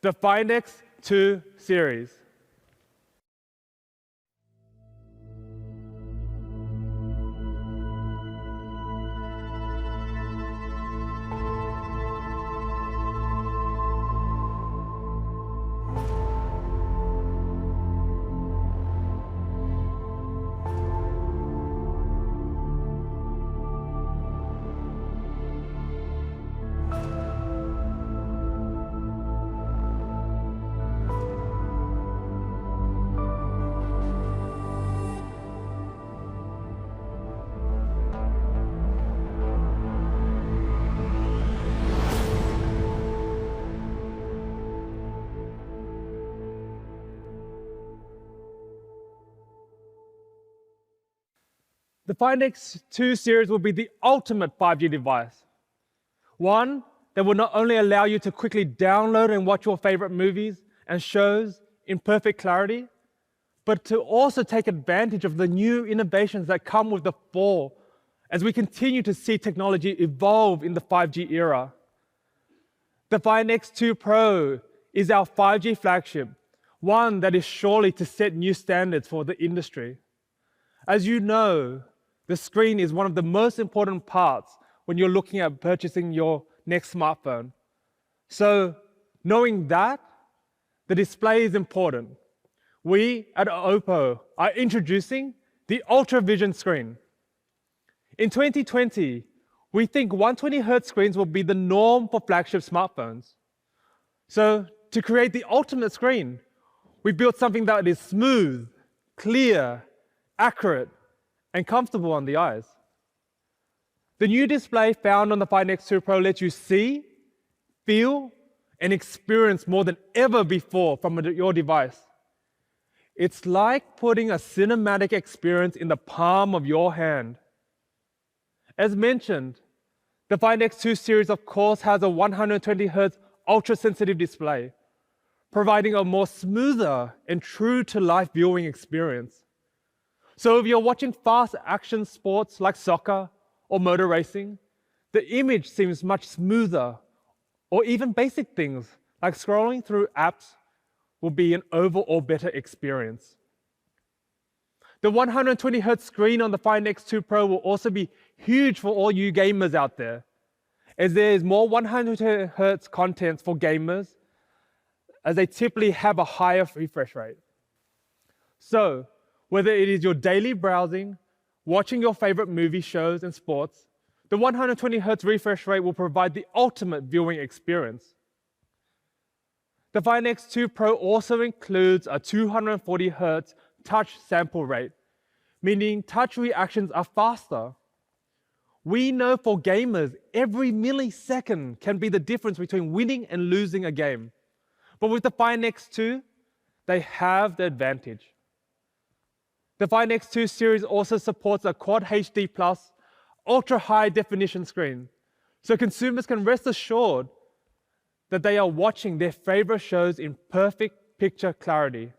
the Find X2 series. The Find X2 series will be the ultimate 5G device. One that will not only allow you to quickly download and watch your favorite movies and shows in perfect clarity, but to also take advantage of the new innovations that come with the 4 as we continue to see technology evolve in the 5G era. The Find X2 Pro is our 5G flagship, one that is surely to set new standards for the industry. As you know, the screen is one of the most important parts when you're looking at purchasing your next smartphone. So, knowing that, the display is important. We at OPPO are introducing the Ultra Vision screen. In 2020, we think 120Hz screens will be the norm for flagship smartphones. So, to create the ultimate screen, we built something that is smooth, clear, accurate, and comfortable on the eyes. The new display found on the Find X2 Pro lets you see, feel, and experience more than ever before from your device. It's like putting a cinematic experience in the palm of your hand. As mentioned, the Find X2 series, of course, has a 120Hz ultra-sensitive display, providing a more smoother and true-to-life viewing experience. So if you're watching fast action sports like soccer or motor racing, the image seems much smoother, or even basic things like scrolling through apps will be an overall better experience. The 120Hz screen on the Find X2 Pro will also be huge for all you gamers out there, as there is more 120Hz content for gamers, as they typically have a higher refresh rate. So, whether it is your daily browsing, watching your favorite movie shows and sports, the 120Hz refresh rate will provide the ultimate viewing experience. The Find X2 Pro also includes a 240Hz touch sample rate, meaning touch reactions are faster. We know for gamers, every millisecond can be the difference between winning and losing a game. But with the Find X2, they have the advantage. The Find X2 series also supports a Quad HD Plus ultra-high definition screen, so consumers can rest assured that they are watching their favorite shows in perfect picture clarity.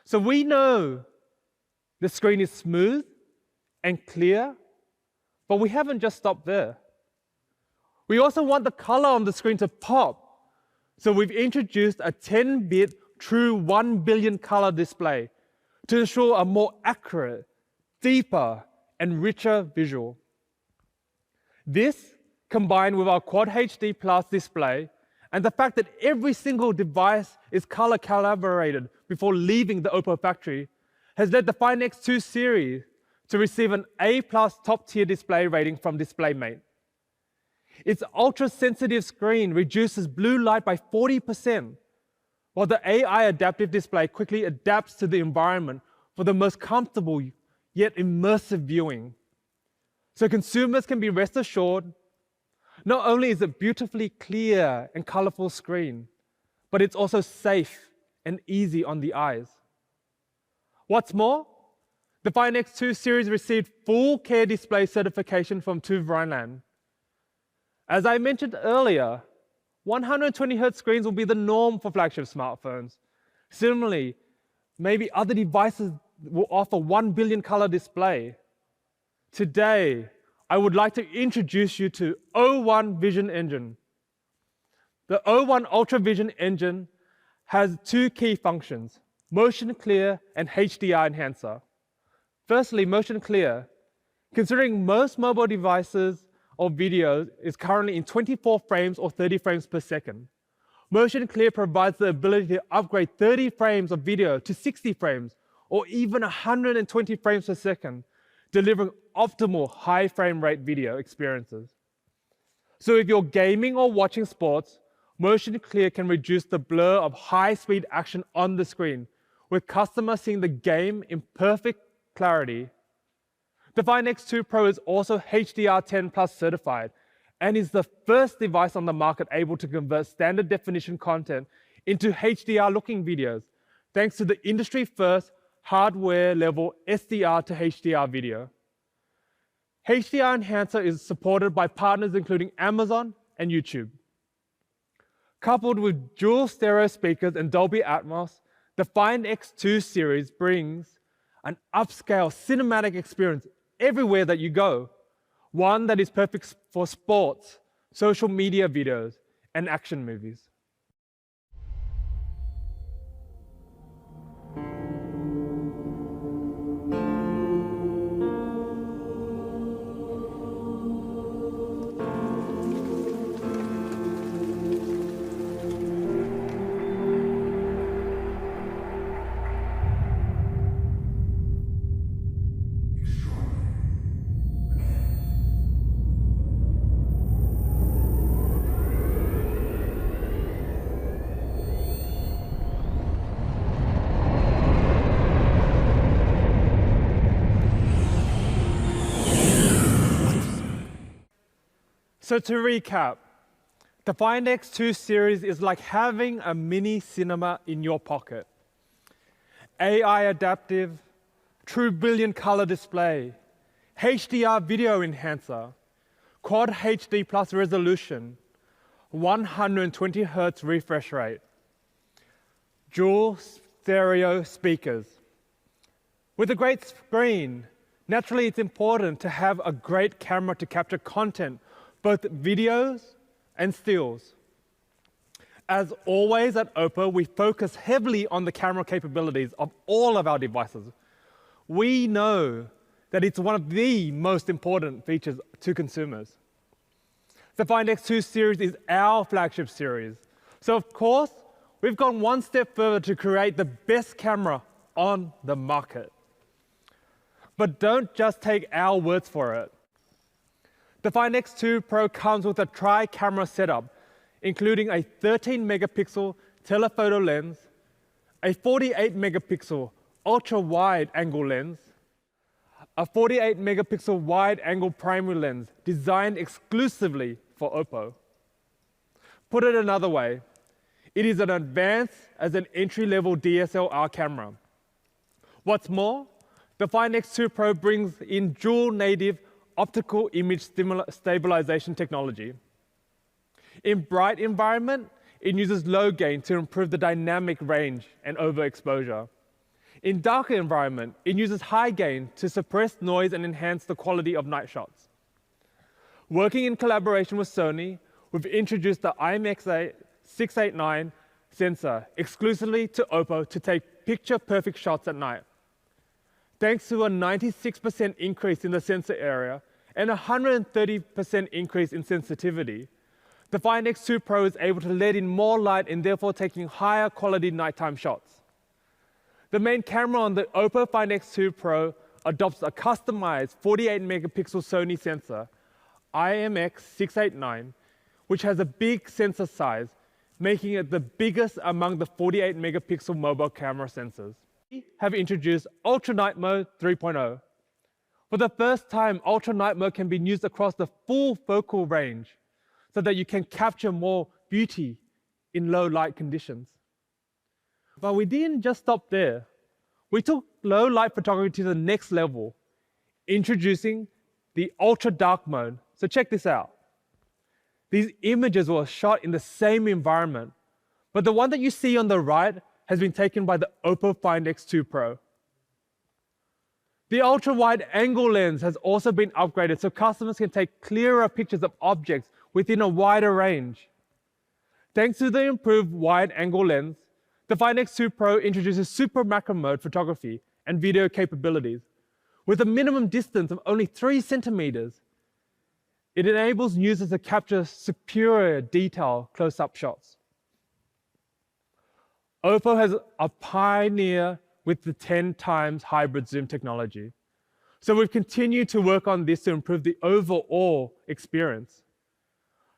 So we know the screen is smooth and clear, but we haven't just stopped there. We also want the color on the screen to pop, so we've introduced a 10-bit true 1 billion color display to ensure a more accurate, deeper, and richer visual. This, combined with our Quad HD Plus display and the fact that every single device is color calibrated before leaving the OPPO factory, has led the Find X2 series to receive an A+ top-tier display rating from DisplayMate. Its ultra-sensitive screen reduces blue light by 40%, while the AI adaptive display quickly adapts to the environment for the most comfortable yet immersive viewing. So consumers can be rest assured, not only is it beautifully clear and colorful screen, but it's also safe and easy on the eyes. What's more, the Find X2 series received full care display certification from TÜV Rheinland. As I mentioned earlier, 120Hz screens will be the norm for flagship smartphones. Similarly, maybe other devices will offer 1 billion color display. Today, I would like to introduce you to O1 Vision Engine. The O1 Ultra Vision engine has two key functions, motion clear and HDR enhancer. Firstly, motion clear. Considering most mobile devices or videos is currently in 24 frames or 30 frames per second, motion clear provides the ability to upgrade 30 frames of video to 60 frames or even 120 frames per second, delivering optimal high frame rate video experiences. So if you're gaming or watching sports, motion clear can reduce the blur of high-speed action on the screen, with customers seeing the game in perfect clarity. The Find X2 Pro is also HDR10 Plus certified and is the first device on the market able to convert standard definition content into HDR-looking videos, thanks to the industry-first hardware-level SDR to HDR video. HDR Enhancer is supported by partners including Amazon and YouTube. Coupled with dual stereo speakers and Dolby Atmos, the Find X2 series brings an upscale cinematic experience everywhere that you go, one that is perfect for sports, social media videos, and action movies. So to recap, the Find X2 series is like having a mini cinema in your pocket. AI adaptive, true brilliant color display, HDR video enhancer, quad HD plus resolution, 120 Hz refresh rate, dual stereo speakers. With a great screen, naturally it's important to have a great camera to capture content, both videos and stills. As always at OPPO, we focus heavily on the camera capabilities of all of our devices. We know that it's one of the most important features to consumers. The Find X2 series is our flagship series. So of course, we've gone one step further to create the best camera on the market. But don't just take our words for it. The Find X2 Pro comes with a tri-camera setup, including a 13-megapixel telephoto lens, a 48-megapixel ultra-wide angle lens, a 48-megapixel wide-angle primary lens designed exclusively for OPPO. Put it another way, it is as advanced as an entry-level DSLR camera. What's more, the Find X2 Pro brings in dual native optical image stabilization technology. In bright environment, it uses low gain to improve the dynamic range and overexposure. In darker environment, it uses high gain to suppress noise and enhance the quality of night shots. Working in collaboration with Sony, we've introduced the IMX689 sensor exclusively to OPPO to take picture-perfect shots at night. Thanks to a 96% increase in the sensor area and a 130% increase in sensitivity, the Find X2 Pro is able to let in more light and therefore taking higher quality nighttime shots. The main camera on the OPPO Find X2 Pro adopts a customized 48-megapixel Sony sensor, IMX689, which has a big sensor size, making it the biggest among the 48-megapixel mobile camera sensors. We have introduced Ultra Night Mode 3.0. For the first time, Ultra Night Mode can be used across the full focal range so that you can capture more beauty in low light conditions. But we didn't just stop there. We took low light photography to the next level, introducing the Ultra Dark Mode. So check this out. These images were shot in the same environment, but the one that you see on the right has been taken by the OPPO Find X2 Pro. The ultra-wide angle lens has also been upgraded so customers can take clearer pictures of objects within a wider range. Thanks to the improved wide-angle lens, the Find X2 Pro introduces super macro mode photography and video capabilities. With a minimum distance of only 3 centimeters, it enables users to capture superior detail close-up shots. OPPO has a pioneer with the 10 times hybrid zoom technology. So we've continued to work on this to improve the overall experience.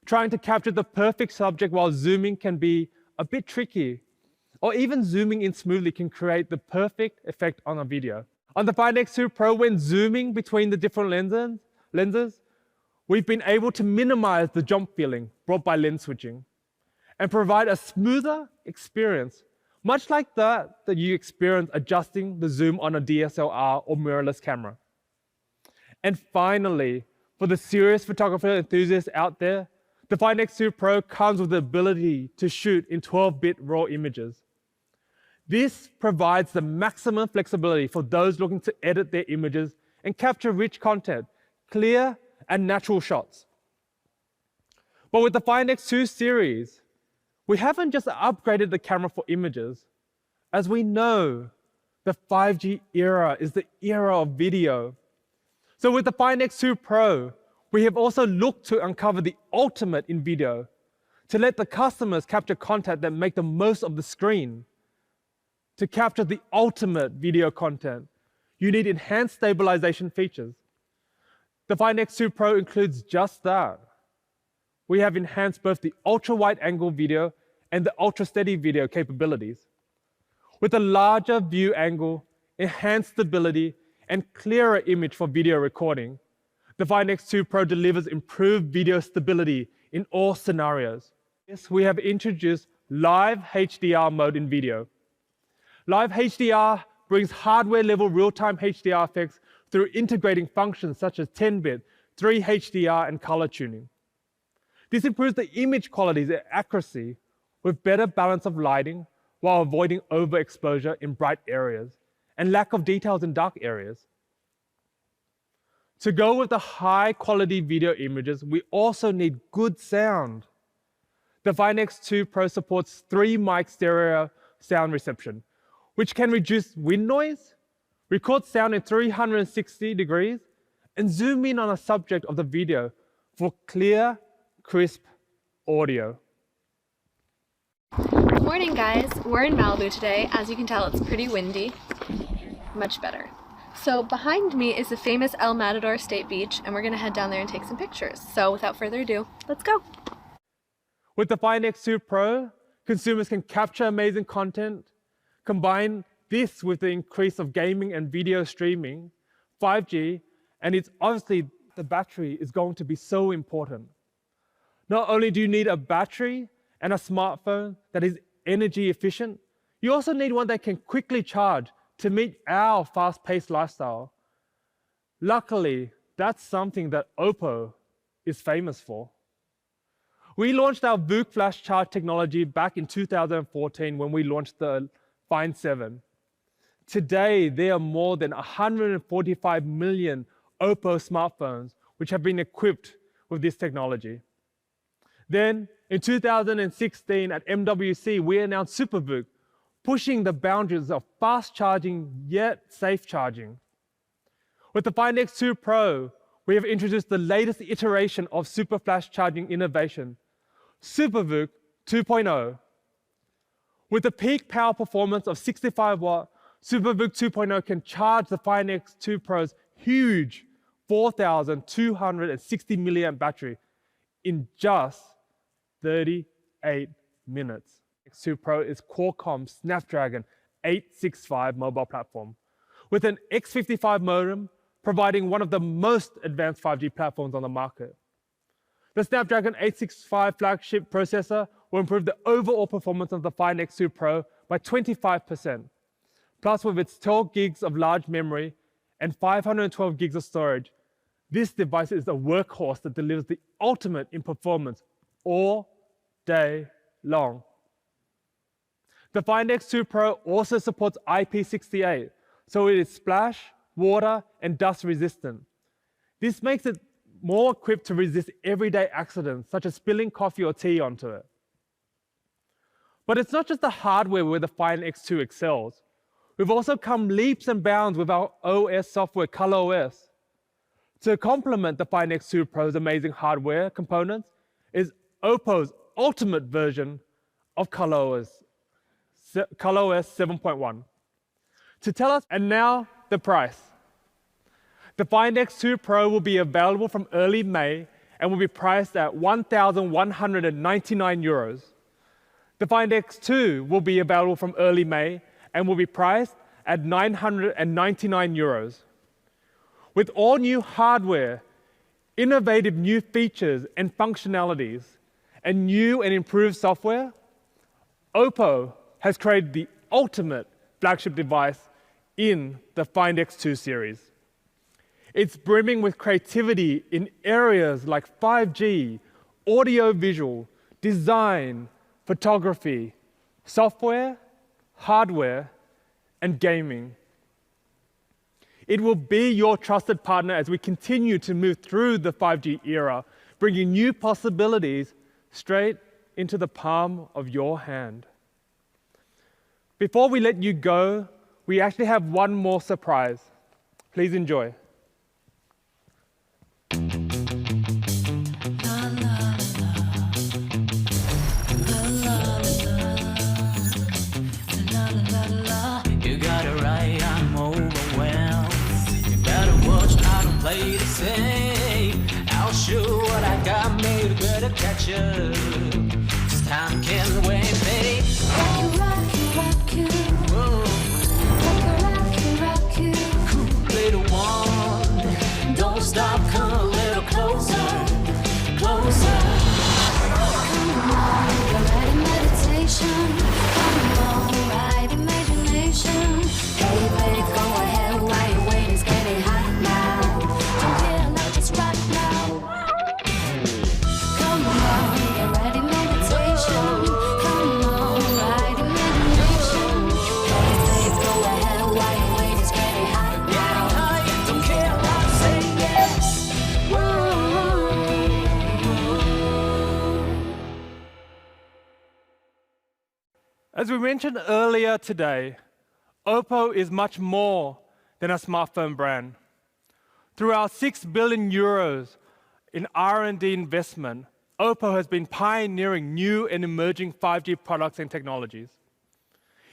Trying to capture the perfect subject while zooming can be a bit tricky, or even zooming in smoothly can create the perfect effect on a video. On the Find X2 Pro, when zooming between the different lenses, we've been able to minimize the jump feeling brought by lens switching and provide a smoother experience, much like that you experience adjusting the zoom on a DSLR or mirrorless camera. And finally, for the serious photographer enthusiasts out there, the Find X2 Pro comes with the ability to shoot in 12-bit RAW images. This provides the maximum flexibility for those looking to edit their images and capture rich content, clear and natural shots. But with the Find X2 series, we haven't just upgraded the camera for images. As we know, the 5G era is the era of video. So with the Find X2 Pro, we have also looked to uncover the ultimate in video, to let the customers capture content that make the most of the screen. To capture the ultimate video content, you need enhanced stabilization features. The Find X2 Pro includes just that. We have enhanced both the ultra-wide-angle video and the ultra-steady video capabilities. With a larger view angle, enhanced stability, and clearer image for video recording, the Find X2 Pro delivers improved video stability in all scenarios. Yes, we have introduced live HDR mode in video. Live HDR brings hardware-level real-time HDR effects through integrating functions such as 10-bit, 3 HDR, and color tuning. This improves the image quality and accuracy with better balance of lighting while avoiding overexposure in bright areas and lack of details in dark areas. To go with the high-quality video images, we also need good sound. The Find X2 Pro supports 3-mic stereo sound reception, which can reduce wind noise, record sound in 360 degrees, and zoom in on a subject of the video for clear, crisp audio. Good morning, guys. We're in Malibu today. As you can tell, it's pretty windy. Much better. So behind me is the famous El Matador State Beach, and we're gonna head down there and take some pictures. So without further ado, let's go. With the Find X2 Pro, consumers can capture amazing content, combine this with the increase of gaming and video streaming, 5G, and it's obviously the battery is going to be so important. Not only do you need a battery and a smartphone that is energy efficient, you also need one that can quickly charge to meet our fast-paced lifestyle. Luckily, that's something that OPPO is famous for. We launched our VOOC flash charge technology back in 2014 when we launched the Find 7. Today, there are more than 145 million OPPO smartphones which have been equipped with this technology. Then, in 2016 at MWC, we announced SuperVOOC, pushing the boundaries of fast charging yet safe charging. With the Find X2 Pro, we have introduced the latest iteration of super flash charging innovation, SuperVOOC 2.0. With the peak power performance of 65 watt, SuperVOOC 2.0 can charge the Find X2 Pro's huge 4,260 milliamp battery in just 38 minutes. X2 Pro is Qualcomm's Snapdragon 865 mobile platform with an X55 modem providing one of the most advanced 5G platforms on the market. The Snapdragon 865 flagship processor will improve the overall performance of the Find X2 Pro by 25%. Plus, with its 12 gigs of large memory and 512 gigs of storage, this device is a workhorse that delivers the ultimate in performance all day long. The Find X2 Pro also supports IP68, so it is splash, water, and dust resistant. This makes it more equipped to resist everyday accidents, such as spilling coffee or tea onto it. But it's not just the hardware where the Find X2 excels. We've also come leaps and bounds with our OS software, ColorOS. To complement the Find X2 Pro's amazing hardware components is OPPO's ultimate version of ColorOS 7.1. To tell us, and now the price. The Find X2 Pro will be available from early May and will be priced at 1,199 euros. The Find X2 will be available from early May and will be priced at 999 euros. With all new hardware, innovative new features and functionalities, and new and improved software, OPPO has created the ultimate flagship device in the Find X2 series. It's brimming with creativity in areas like 5G, audio-visual, design, photography, software, hardware, and gaming. It will be your trusted partner as we continue to move through the 5G era, bringing new possibilities straight into the palm of your hand. Before we let you go, we actually have one more surprise. Please enjoy. You got it right, I'm overwhelmed. You better watch, I don't play the same. I'll show what I got, made better catch up. 'Cause time can't wait, babe. Rock you. Whoa, Rock you. cool little one. Don't stop, come a little closer, closer. Come on, you're right in meditation. Come on, right imagination. Hey, babe, go ahead while you wait. It's getting hot now. Don't get now, just right now. Come on, you're right in meditation. Come on, right imagination. Hey, babe, go ahead while you wait. It's getting hot now. I don't care, I'll say yes. As we mentioned earlier today, OPPO is much more than a smartphone brand. Through our 6 billion euros in R&D investment, OPPO has been pioneering new and emerging 5G products and technologies.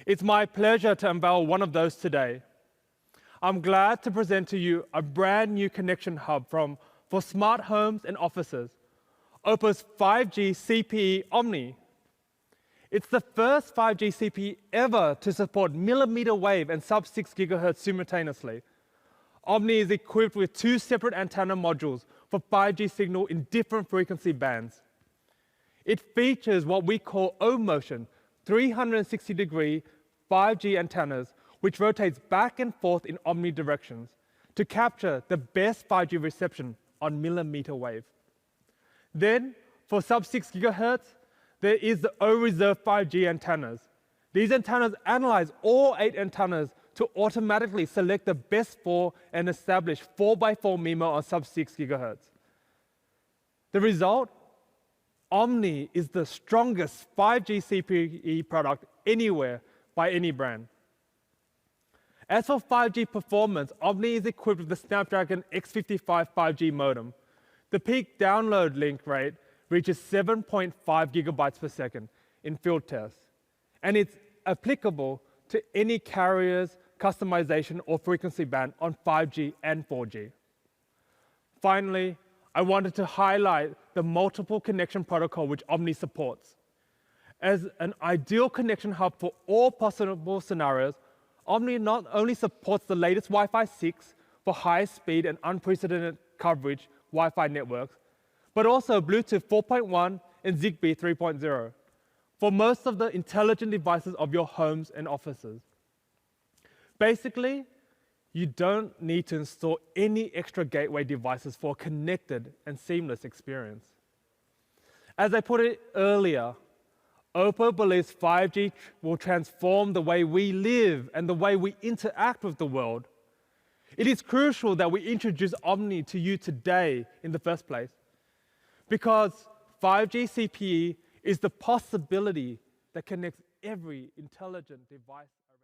It's my pleasure to unveil one of those today. I'm glad to present to you a brand new connection hub for smart homes and offices, OPPO's 5G CPE Omni. It's the first 5G CPE ever to support millimeter wave and sub-6 GHz simultaneously. Omni is equipped with 2 separate antenna modules for 5G signal in different frequency bands. It features what we call O-motion, 360-degree 5G antennas, which rotates back and forth in Omni directions to capture the best 5G reception on millimeter wave. Then, for sub-6 GHz, there is the O-reserve 5G antennas. These antennas analyze all 8 antennas to automatically select the best 4 and establish 4x4 MIMO on sub-6 GHz. The result? Omni is the strongest 5G CPE product anywhere by any brand. As for 5G performance, Omni is equipped with the Snapdragon X55 5G modem. The peak download link rate reaches 7.5 gigabytes per second in field tests, and it's applicable to any carrier's customization or frequency band on 5G and 4G. Finally, I wanted to highlight the multiple connection protocol which Omni supports. As an ideal connection hub for all possible scenarios, Omni not only supports the latest Wi-Fi 6 for high speed and unprecedented coverage Wi-Fi networks, but also Bluetooth 4.1 and Zigbee 3.0 for most of the intelligent devices of your homes and offices. Basically, you don't need to install any extra gateway devices for a connected and seamless experience. As I put it earlier, OPPO believes 5G will transform the way we live and the way we interact with the world. It is crucial that we introduce Omni to you today in the first place, because 5G CPE is the possibility that connects every intelligent device around.